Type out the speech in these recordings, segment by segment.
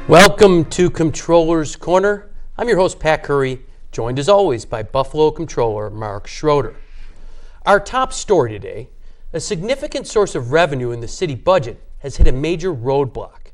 Welcome to Comptroller's Corner. I'm your host, Pat Curry, joined as always by Buffalo Comptroller Mark Schroeder. Our top story today, a significant source of revenue in the city budget has hit a major roadblock.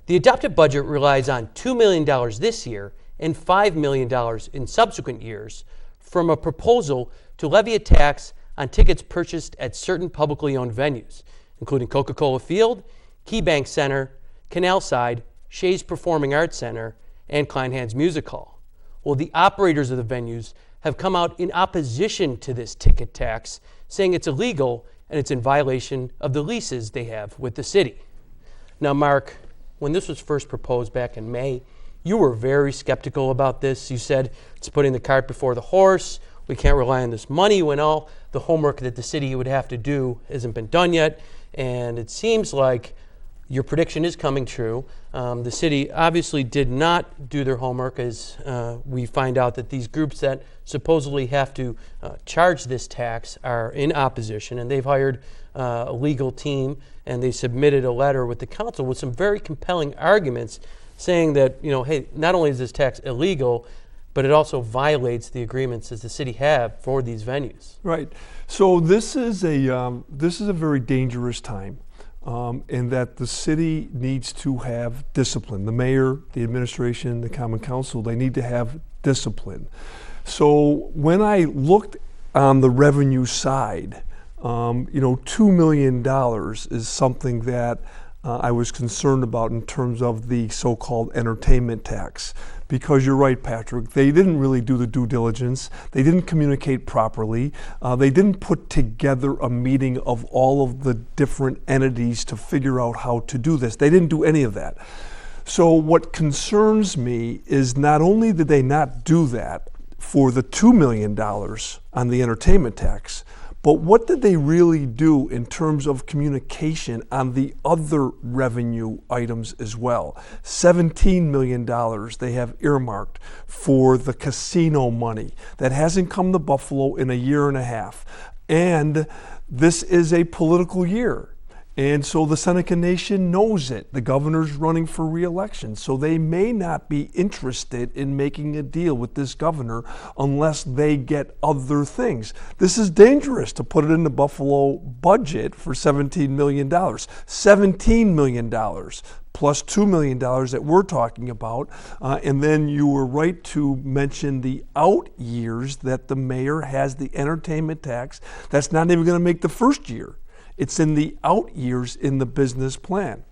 The adopted budget relies on $2 million this year and $5 million in subsequent years from a proposal to levy a tax on tickets purchased at certain publicly owned venues, including Coca-Cola Field, KeyBank Center, Canal Side, Shays Performing Arts Center, and Kleinhans Music Hall. Well, the operators of the venues have come out in opposition to this ticket tax, saying it's illegal and it's in violation of the leases they have with the city. Now, Mark, when this was first proposed back in May, you were very skeptical about this. You said it's putting the cart before the horse. We can't rely on this money when all the homework that the city would have to do hasn't been done yet. And it seems like your prediction is coming true. The city obviously did not do their homework, as we find out that these groups that supposedly have to charge this tax are in opposition, and they've hired a legal team, and they submitted a letter with the council with some very compelling arguments saying that, hey, not only is this tax illegal, but it also violates the agreements that the city have for these venues. Right. So this is a very dangerous time. In that the city needs to have discipline. The mayor, the administration, the common council, they need to have discipline. So when I looked on the revenue side, $2 million is something that I was concerned about in terms of the so-called entertainment tax. Because you're right, Patrick, they didn't really do the due diligence. They didn't communicate properly. They didn't put together a meeting of all of the different entities to figure out how to do this. They didn't do any of that. So what concerns me is not only did they not do that for the $2 million on the entertainment tax, but what did they really do in terms of communication on the other revenue items as well? $17 million they have earmarked for the casino money that hasn't come to Buffalo in a year and a half. And this is a political year. And so the Seneca Nation knows it. The governor's running for re-election. So they may not be interested in making a deal with this governor unless they get other things. This is dangerous to put it in the Buffalo budget for $17 million. $17 million plus $2 million that we're talking about. And then you were right to mention the out years that the mayor has the entertainment tax. That's not even going to make the first year. It's in the out years in the business plan.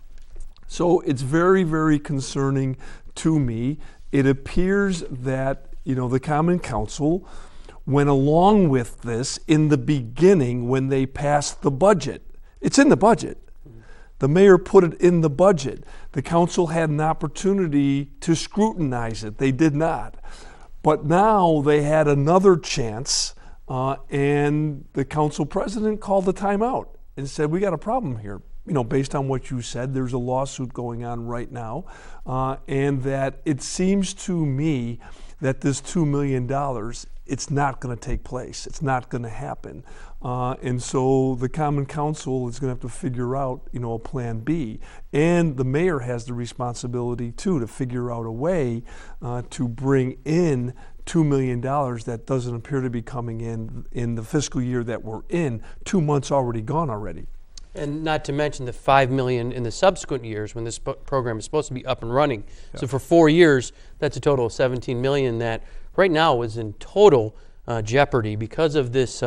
So it's very, very concerning to me. It appears that, the Common Council went along with this in the beginning when they passed the budget. It's in the budget. The mayor put it in the budget. The council had an opportunity to scrutinize it. They did not. But now they had another chance, and the council president called the timeout and said, we got a problem here. Based on what you said, there's a lawsuit going on right now, and that it seems to me that this $2 million, it's not going to take place. It's not going to happen. And so the Common Council is going to have to figure out, a plan B. And the mayor has the responsibility, too, to figure out a way to bring in $2 million that doesn't appear to be coming in the fiscal year that we're in, 2 months already gone already. And not to mention the $5 million in the subsequent years when this program is supposed to be up and running. Yeah. So for 4 years, that's a total of $17 million that right now is in total jeopardy because of this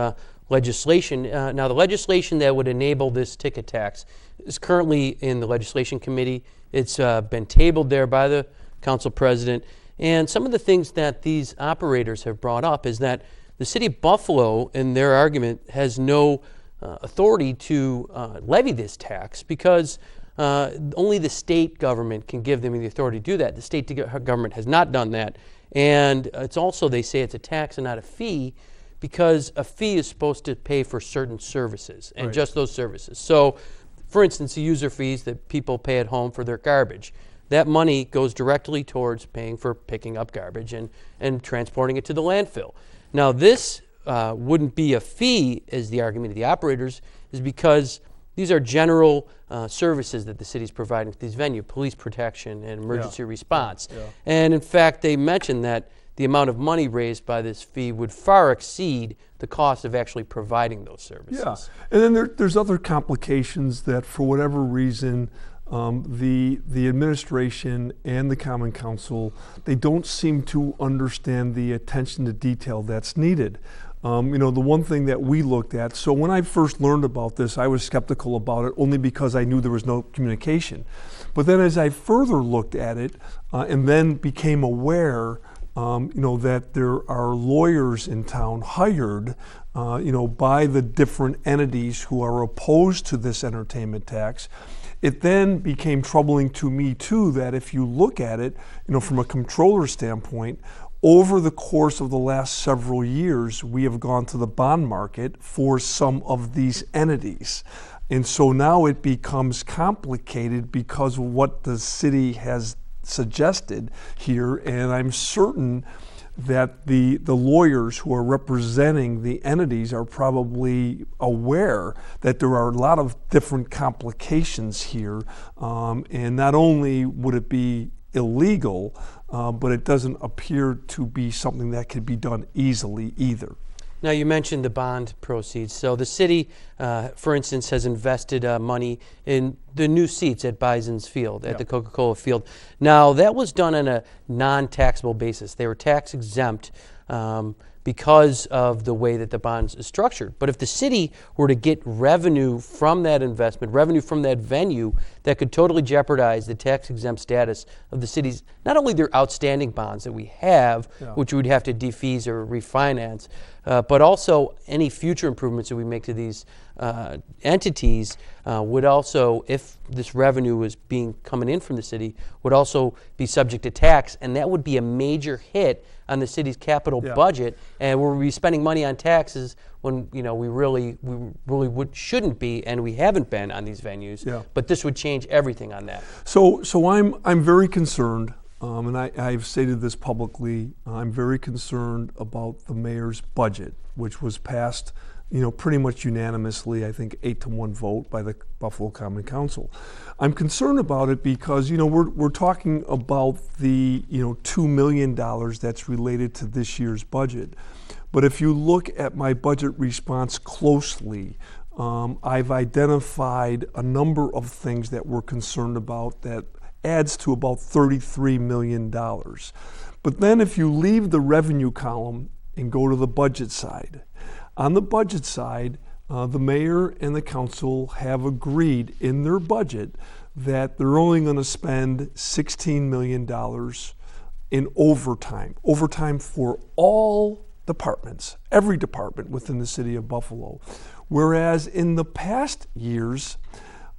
legislation. Now, the legislation that would enable this ticket tax is currently in the legislation committee. It's been tabled there by the council president. And some of the things that these operators have brought up is that the city of Buffalo, in their argument, has no authority to levy this tax because only the state government can give them the authority to do that. The state government has not done that. And it's also, they say it's a tax and not a fee because a fee is supposed to pay for certain services and right. Just those services. So, for instance, the user fees that people pay at home for their garbage. That money goes directly towards paying for picking up garbage and transporting it to the landfill. Now, this wouldn't be a fee, as the argument of the operators, is because these are general services that the city's providing to these venues, police protection and emergency response. Yeah. And in fact, they mentioned that the amount of money raised by this fee would far exceed the cost of actually providing those services. Yeah, and then there's other complications that for whatever reason, the administration and the Common Council, they don't seem to understand the attention to detail that's needed. You know, the one thing that we looked at, so when I first learned about this, I was skeptical about it only because I knew there was no communication. But then as I further looked at it and then became aware you know, that there are lawyers in town hired, you know, by the different entities who are opposed to this entertainment tax. It then became troubling to me too that if you look at it, you know, from a comptroller standpoint, over the course of the last several years, we have gone to the bond market for some of these entities. And so now it becomes complicated because of what the city has suggested here, and I'm certain that the lawyers who are representing the entities are probably aware that there are a lot of different complications here, and not only would it be illegal, but it doesn't appear to be something that could be done easily either. Now, you mentioned the bond proceeds. So the city, for instance, has invested money in the new seats at Bison's Field, at the Coca-Cola Field. Now, that was done on a non-taxable basis. They were tax exempt because of the way that the bond is structured. But if the city were to get revenue from that investment, revenue from that venue, that could totally jeopardize the tax exempt status of the city's, not only their outstanding bonds that we have, which we would have to defease or refinance, but also any future improvements that we make to these entities would also, if this revenue was coming in from the city, would also be subject to tax, and that would be a major hit on the city's capital budget, and we'll be spending money on taxes when, you know, we really shouldn't be, and we haven't been on these venues. But this would change everything on that. So I'm very concerned, and I've stated this publicly. I'm very concerned about the mayor's budget, which was passed, you know, pretty much unanimously, I think 8-1 vote by the Buffalo Common Council. I'm concerned about it because, you know, we're talking about the, you know, $2 million that's related to this year's budget. But if you look at my budget response closely, I've identified a number of things that we're concerned about that adds to about $33 million. But then if you leave the revenue column and go to the budget side, on the budget side, the mayor and the council have agreed in their budget that they're only going to spend $16 million in overtime for all departments, every department within the city of Buffalo. Whereas in the past years,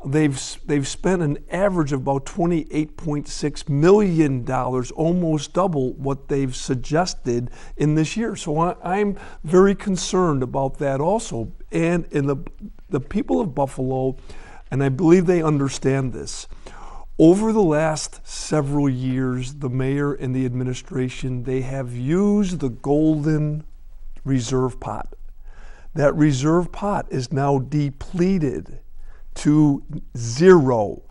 they've spent an average of about $28.6 million, almost double what they've suggested in this year. So I'm very concerned about that also. And in the people of Buffalo, and I believe they understand this, over the last several years, the mayor and the administration, they have used the golden reserve pot. That reserve pot is now depleted to zero.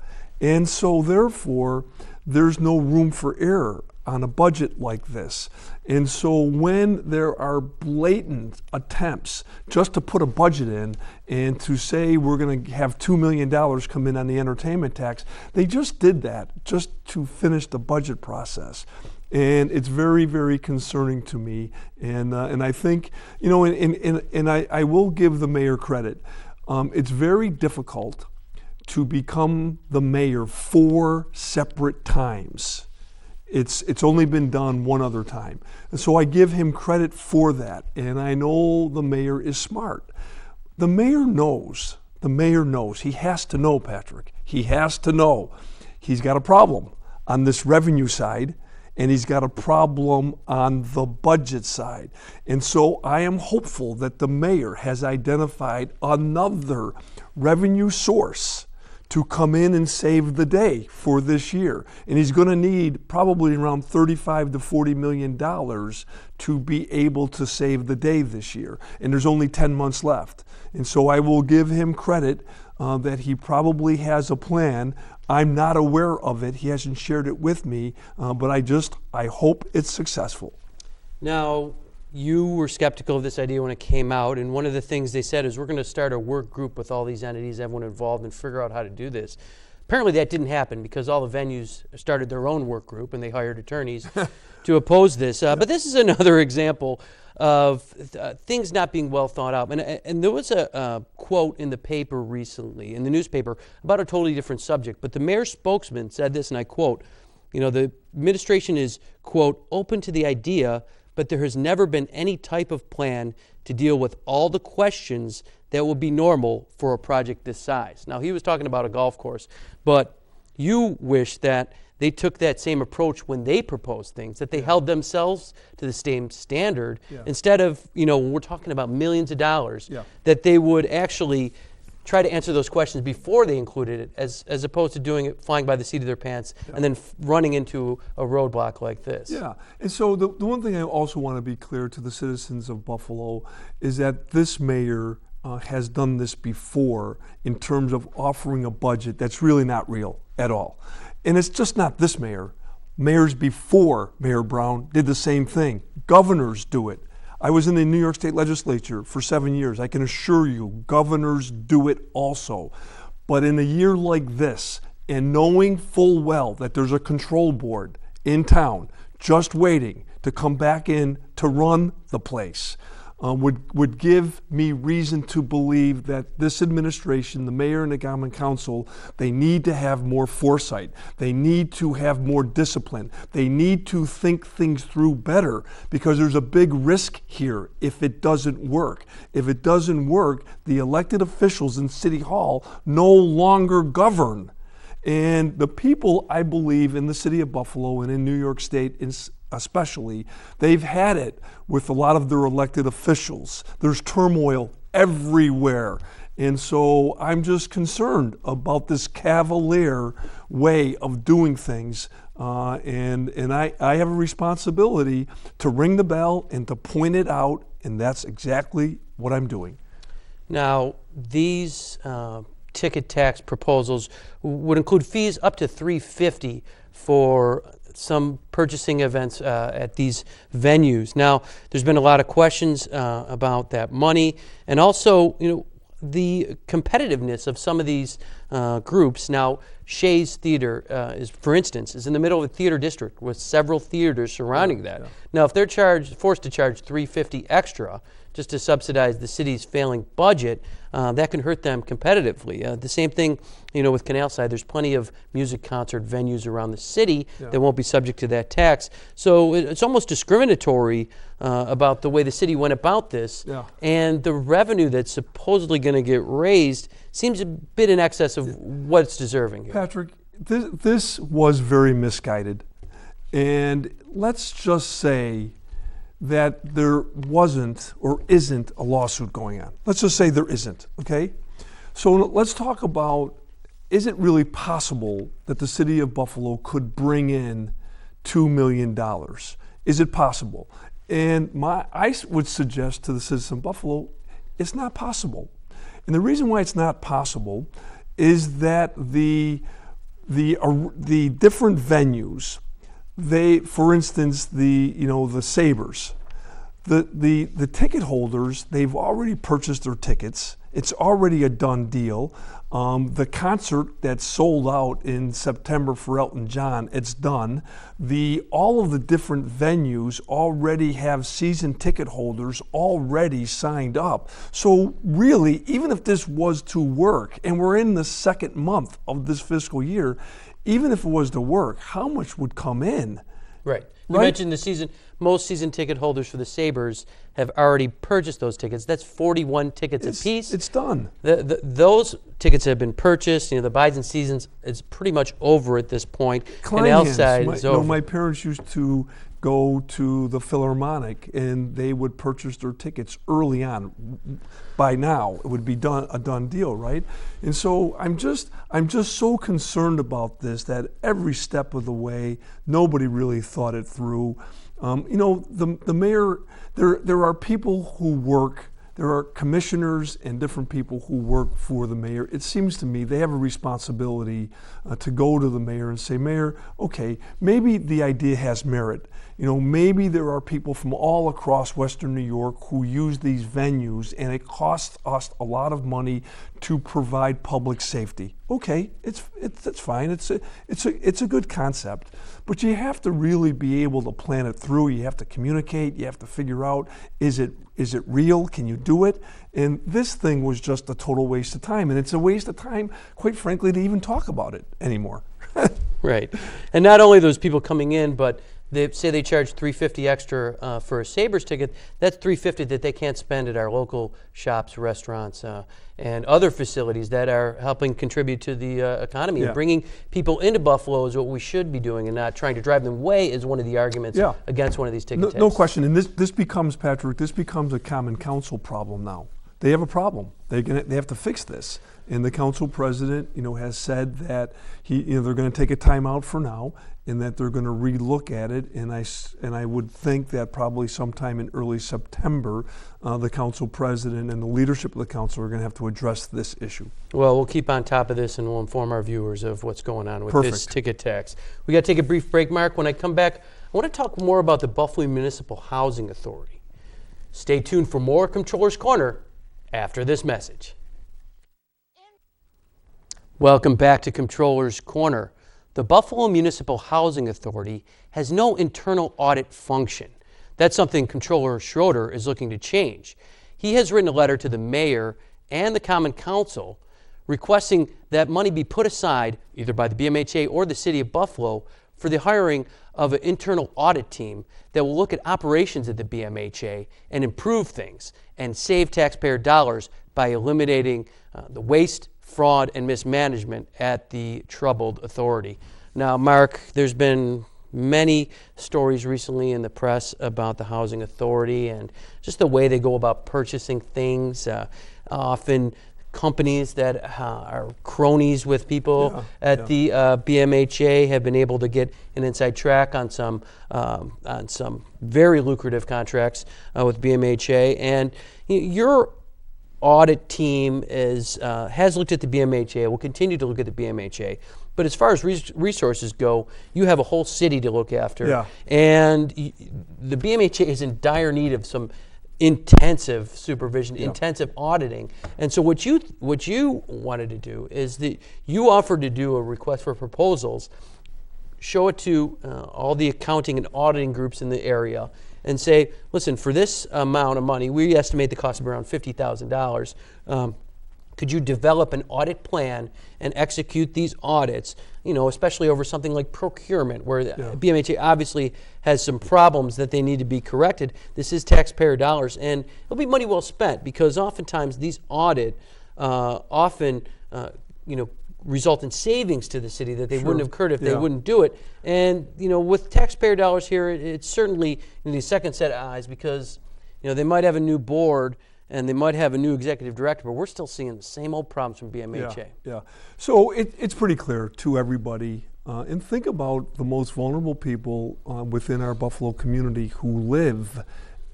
And so therefore, there's no room for error on a budget like this. And so when there are blatant attempts just to put a budget in and to say we're going to have $2 million come in on the entertainment tax, they just did that just to finish the budget process. And it's very, very concerning to me. And I think, you know, and I will give the mayor credit. It's very difficult to become the mayor 4 separate times. It's only been done one other time. And so I give him credit for that. And I know the mayor is smart. The mayor knows. He has to know, Patrick. He has to know. He's got a problem on this revenue side, and he's got a problem on the budget side. And so I am hopeful that the mayor has identified another revenue source to come in and save the day for this year. And he's going to need probably around $35 to $40 million to be able to save the day this year. And there's only 10 months left. And so I will give him credit that he probably has a plan. I'm not aware of it. He hasn't shared it with me, but I hope it's successful. Now, you were skeptical of this idea when it came out, and one of the things they said is we're going to start a work group with all these entities, everyone involved, and figure out how to do this. Apparently that didn't happen because all the venues started their own work group and they hired attorneys to oppose this. But this is another example of things not being well thought out. And there was a quote in the paper recently, in the newspaper, about a totally different subject. But the mayor's spokesman said this, and I quote, the administration is, quote, open to the idea, but there has never been any type of plan to deal with all the questions that would be normal for a project this size. Now, he was talking about a golf course, but you wish that they took that same approach when they proposed things, that they held themselves to the same standard instead of, we're talking about millions of dollars, that they would actually try to answer those questions before they included it, as opposed to doing it flying by the seat of their pants and then running into a roadblock like this. Yeah, and so the one thing I also want to be clear to the citizens of Buffalo is that this mayor has done this before in terms of offering a budget that's really not real at all. And it's just not this mayor. Mayors before Mayor Brown did the same thing. Governors do it. I was in the New York State Legislature for 7 years. I can assure you, governors do it also. But in a year like this, and knowing full well that there's a control board in town just waiting to come back in to run the place, would give me reason to believe that this administration, the mayor and the common council, they need to have more foresight. They need to have more discipline. They need to think things through better because there's a big risk here if it doesn't work. If it doesn't work, the elected officials in City Hall no longer govern. And the people, I believe, in the city of Buffalo and in New York State especially, they've had it with a lot of their elected officials. There's turmoil everywhere. And so I'm just concerned about this cavalier way of doing things. And I have a responsibility to ring the bell and to point it out, and that's exactly what I'm doing. Now, these ticket tax proposals would include fees up to $350 for some purchasing events at these venues. Now, there's been a lot of questions about that money, and also, the competitiveness of some of these groups. Now, Shays Theater, for instance, is in the middle of a theater district with several theaters surrounding that. Now, if they're forced to charge $350 extra just to subsidize the city's failing budget, that can hurt them competitively. The same thing, with Canal Side. There's plenty of music concert venues around the city that won't be subject to that tax. So it's almost discriminatory about the way the city went about this, and the revenue that's supposedly going to get raised seems a bit in excess of what it's deserving here. Patrick, this was very misguided, and let's just say that there wasn't or isn't a lawsuit going on. Let's just say there isn't, okay? So let's talk about, is it really possible that the city of Buffalo could bring in $2 million? Is it possible? And I would suggest to the citizens of Buffalo, it's not possible. And the reason why it's not possible is that the different venues, for instance, the Sabres, the ticket holders, they've already purchased their tickets. It's already a done deal. The concert that sold out in September for Elton John, it's done. All of the different venues already have season ticket holders already signed up. So really, even if this was to work, and we're in the second month of this fiscal year, even if it was to work, how much would come in? Right. You mentioned the season. Most season ticket holders for the Sabres have already purchased those tickets. That's 41 tickets apiece. It's done. Those tickets have been purchased. The Bison seasons is pretty much over at this point. Canal Side is over. My parents used to go to the Philharmonic, and they would purchase their tickets early on. By now, it would be a done deal, right? And so I'm just so concerned about this that every step of the way, nobody really thought it through. The mayor, there are people who work there are commissioners and different people who work for the mayor. It seems to me they have a responsibility to go to the mayor and say, Mayor, okay, maybe the idea has merit. Maybe there are people from all across Western New York who use these venues, and it costs us a lot of money to provide public safety. Okay, that's fine. It's a good concept, but you have to really be able to plan it through. You have to communicate. You have to figure out, is it real? Can you do it? And this thing was just a total waste of time, and it's a waste of time, quite frankly, to even talk about it anymore. Right, and not only those people coming in, but they say they charge $350 extra for a Sabres ticket. That's $350 that they can't spend at our local shops, restaurants, and other facilities that are helping contribute to the economy. Yeah. And bringing people into Buffalo is what we should be doing, and not trying to drive them away is one of the arguments against one of these ticket No question. And this becomes, Patrick, a common council problem now. They have a problem. They have to fix this. And the council president, has said that they're going to take a time out for now, and that they're going to relook at it. And I would think that probably sometime in early September, the council president and the leadership of the council are going to have to address this issue. Well, we'll keep on top of this, and we'll inform our viewers of what's going on with Perfect. this ticket tax. We got to take a brief break, Mark. When I come back, I want to talk more about the Buffalo Municipal Housing Authority. Stay tuned for more Comptroller's Corner after this message. Welcome back to Comptroller's Corner. The Buffalo Municipal Housing Authority has no internal audit function. That's something Comptroller Schroeder is looking to change. He has written a letter to the mayor and the Common Council requesting that money be put aside either by the BMHA or the City of Buffalo for the hiring of an internal audit team that will look at operations at the BMHA and improve things and save taxpayer dollars by eliminating the waste, fraud, and mismanagement at the troubled authority. Now, Mark, there's been many stories recently in the press about the Housing Authority and just the way they go about purchasing things. Often companies that are cronies with people at the BMHA have been able to get an inside track on some very lucrative contracts with BMHA. And your audit team has looked at the BMHA, will continue to look at the BMHA. But as far as resources go, you have a whole city to look after. Yeah. And the BMHA is in dire need of some intensive supervision, intensive auditing. And so what you wanted to do is that you offered to do a request for proposals, show it to all the accounting and auditing groups in the area, and say, listen, for this amount of money, we estimate the cost of around $50,000. Could you develop an audit plan and execute these audits, especially over something like procurement, where BMHA obviously has some problems that they need to be corrected. This is taxpayer dollars, and it'll be money well spent, because oftentimes these audit result in savings to the city that they wouldn't have occurred if they wouldn't do it. And with taxpayer dollars here, it's certainly the second set of eyes, because they might have a new board and they might have a new executive director, but we're still seeing the same old problems from BMHA. Yeah. So it's pretty clear to everybody. And think about the most vulnerable people within our Buffalo community who live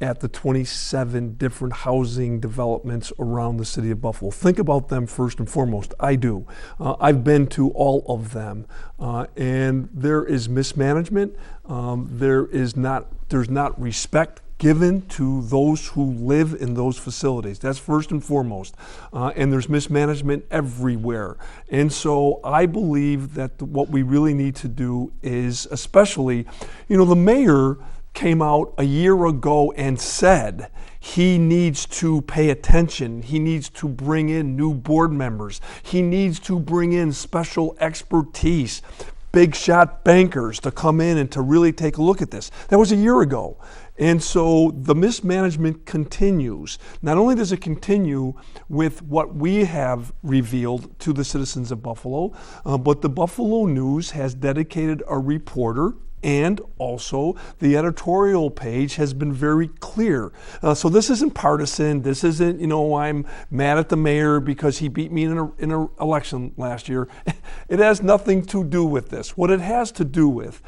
at the 27 different housing developments around the city of Buffalo. Think about them first and foremost. I do. I've been to all of them. And there is mismanagement. There's not respect given to those who live in those facilities. That's first and foremost. And there's mismanagement everywhere. And so I believe that what we really need to do is, especially, the mayor came out a year ago and said he needs to pay attention. He needs to bring in new board members. He needs to bring in special expertise, big shot bankers to come in and to really take a look at this. That was a year ago. And so the mismanagement continues. Not only does it continue with what we have revealed to the citizens of Buffalo, but the Buffalo News has dedicated a reporter, and also the editorial page has been very clear. So this isn't partisan. This isn't, I'm mad at the mayor because he beat me in an election last year. It has nothing to do with this. What it has to do with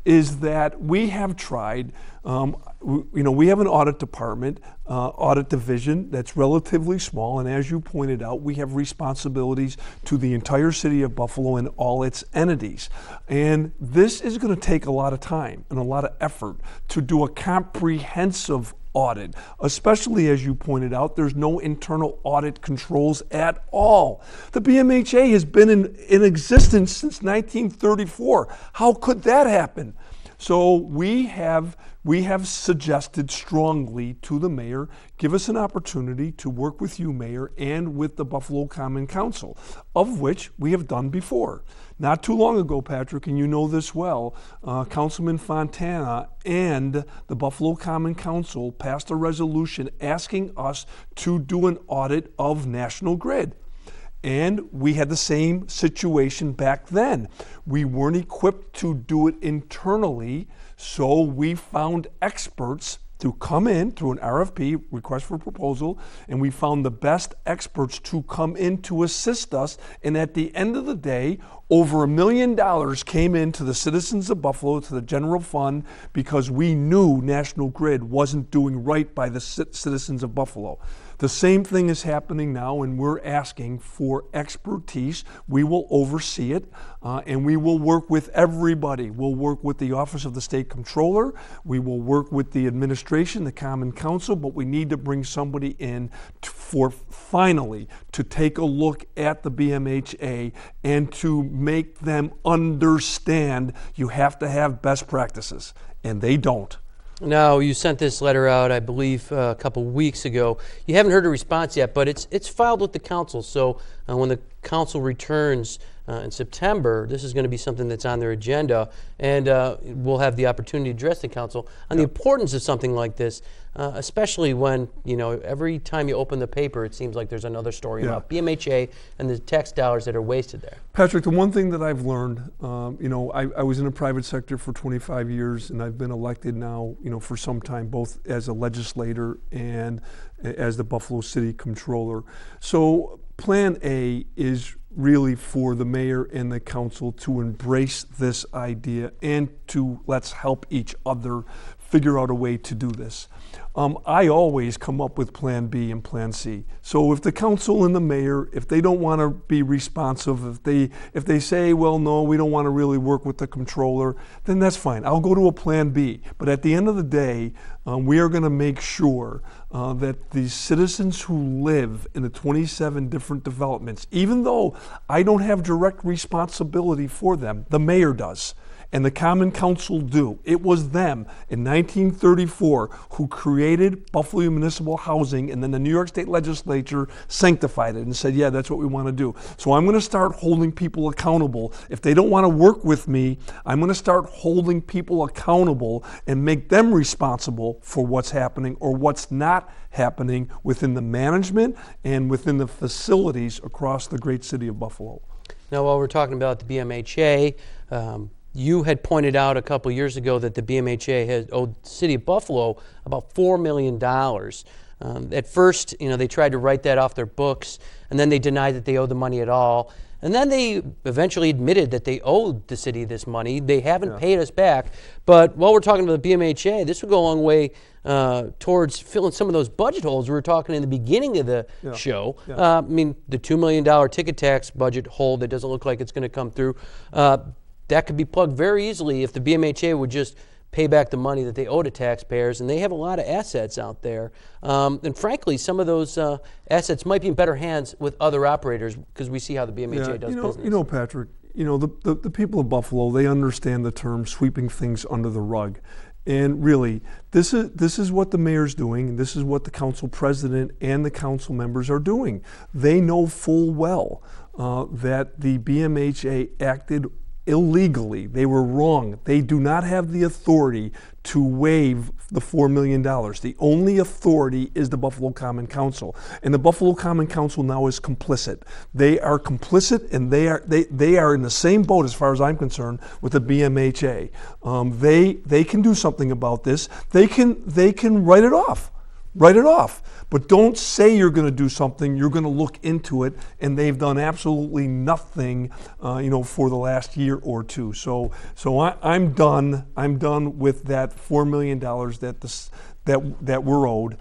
is that we have tried We have an audit department, audit division that's relatively small, and as you pointed out, we have responsibilities to the entire city of Buffalo and all its entities. And this is going to take a lot of time and a lot of effort to do a comprehensive audit, especially as you pointed out, there's no internal audit controls at all. The BMHA has been in existence since 1934. How could that happen? So we have suggested strongly to the mayor, give us an opportunity to work with you, Mayor, and with the Buffalo Common Council, of which we have done before. Not too long ago, Patrick, and you know this well, Councilman Fontana and the Buffalo Common Council passed a resolution asking us to do an audit of National Grid. And we had the same situation back then. We weren't equipped to do it internally, so we found experts to come in through an RFP, request for proposal, and we found the best experts to come in to assist us. And at the end of the day, over $1 million came into the citizens of Buffalo, to the general fund, because we knew National Grid wasn't doing right by the citizens of Buffalo. The same thing is happening now, and we're asking for expertise. We will oversee it, and we will work with everybody. We'll work with the Office of the State Comptroller. We will work with the administration, the Common Council, but we need to bring somebody in for finally to take a look at the BMHA and to make them understand you have to have best practices, and they don't. Now, you sent this letter out, I believe, a couple weeks ago. You haven't heard a response yet, but it's filed with the council. So when the council returns in September, this is going to be something that's on their agenda, and we'll have the opportunity to address the council on the importance of something like this, especially when, every time you open the paper, it seems like there's another story about BMHA and the tax dollars that are wasted there. Patrick, the one thing that I've learned, I was in the private sector for 25 years, and I've been elected now, for some time, both as a legislator and as the Buffalo City Comptroller. So Plan A is really for the mayor and the council to embrace this idea and to let's help each other figure out a way to do this. I always come up with Plan B and Plan C. So if the council and the mayor, if they don't want to be responsive, if they say, well, no, we don't want to really work with the comptroller, then that's fine. I'll go to a Plan B. But at the end of the day, we are going to make sure that the citizens who live in the 27 different developments, even though I don't have direct responsibility for them, the mayor does. And the Common Council do. It was them in 1934 who created Buffalo Municipal Housing, and then the New York State Legislature sanctified it and said, yeah, that's what we want to do. So I'm going to start holding people accountable. If they don't want to work with me, I'm going to start holding people accountable and make them responsible for what's happening or what's not happening within the management and within the facilities across the great city of Buffalo. Now, while we're talking about the BMHA, you had pointed out a couple years ago that the BMHA had owed the city of Buffalo about $4 million. At first, they tried to write that off their books, and then they denied that they owed the money at all. And then they eventually admitted that they owed the city this money. They haven't paid us back. But while we're talking about the BMHA, this would go a long way towards filling some of those budget holes we were talking in the beginning of the show. The $2 million ticket tax budget hole that doesn't look like it's going to come through, that could be plugged very easily if the BMHA would just pay back the money that they owe to taxpayers, and they have a lot of assets out there. And frankly, some of those assets might be in better hands with other operators because we see how the BMHA does business. Patrick, the people of Buffalo, they understand the term sweeping things under the rug. And really, this is what the mayor's doing, and this is what the council president and the council members are doing. They know full well that the BMHA acted illegally. They were wrong. They do not have the authority to waive the $4 million. The only authority is the Buffalo Common Council. And the Buffalo Common Council now is complicit. They are complicit, and they are in the same boat as far as I'm concerned with the BMHA. They can do something about this. They can write it off. write it off. But don't say you're going to do something. You're going to look into it, and they've done absolutely nothing, for the last year or two. So I'm done. I'm done with that $4 million that we're owed,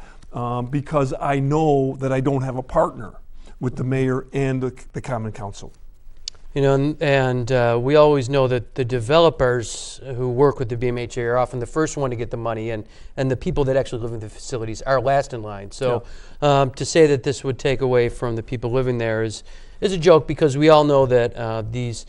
because I know that I don't have a partner with the mayor and the common council. And we always know that the developers who work with the BMHA are often the first one to get the money, and the people that actually live in the facilities are last in line. So to say that this would take away from the people living there is a joke, because we all know that these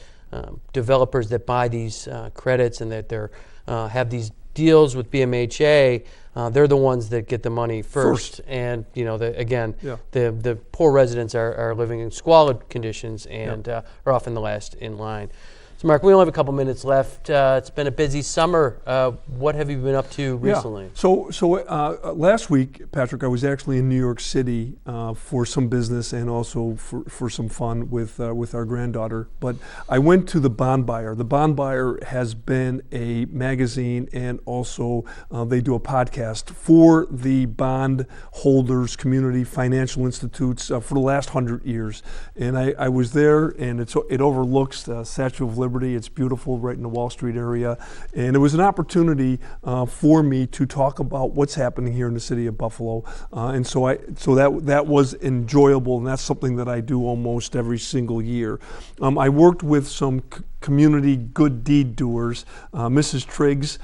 developers that buy these credits and that they're have these deals with BMHA, they're the ones that get the money first. And the poor residents are living in squalid conditions and are often the last in line. So Mark, we only have a couple minutes left. It's been a busy summer. What have you been up to recently? So last week, Patrick, I was actually in New York City for some business and also for some fun with our granddaughter. But I went to the Bond Buyer. The Bond Buyer has been a magazine, and also they do a podcast for the bond holders, community financial institutes for the last 100 years. And I was there, and it overlooks the Statue of Liberty. It's beautiful, right in the Wall Street area, and it was an opportunity for me to talk about what's happening here in the city of Buffalo, and so that was enjoyable, and that's something that I do almost every single year. I worked with some community good deed doers, Mrs. Triggs,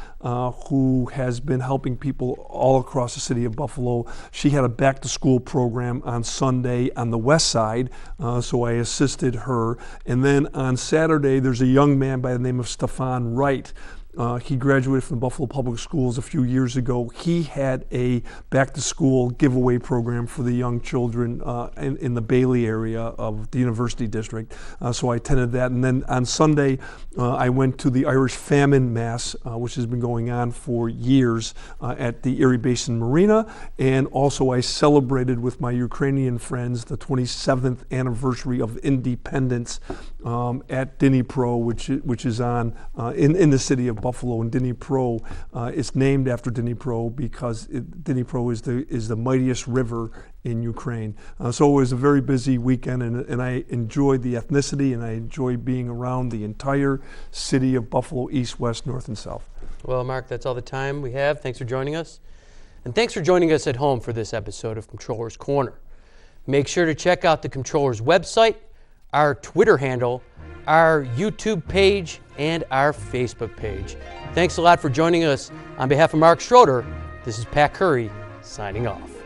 who has been helping people all across the city of Buffalo. She had a back to school program on Sunday on the west side, so I assisted her. And then on Saturday, there's a young man by the name of Stefan Wright. He graduated from the Buffalo Public Schools a few years ago. He had a back-to-school giveaway program for the young children in the Bailey area of the University District. So I attended that. And then on Sunday, I went to the Irish Famine Mass, which has been going on for years at the Erie Basin Marina. And also I celebrated with my Ukrainian friends the 27th anniversary of independence at Dnipro, which is on in the city of Buffalo. And Dnipro is named after Dnipro because Dnipro is the mightiest river in Ukraine. So it was a very busy weekend, and I enjoyed the ethnicity, and I enjoyed being around the entire city of Buffalo, east, west, north, and south. Well, Mark, that's all the time we have. Thanks for joining us. And thanks for joining us at home for this episode of Comptroller's Corner. Make sure to check out the Comptroller's website, our Twitter handle, our YouTube page, and our Facebook page. Thanks a lot for joining us. On behalf of Mark Schroeder, this is Pat Curry signing off.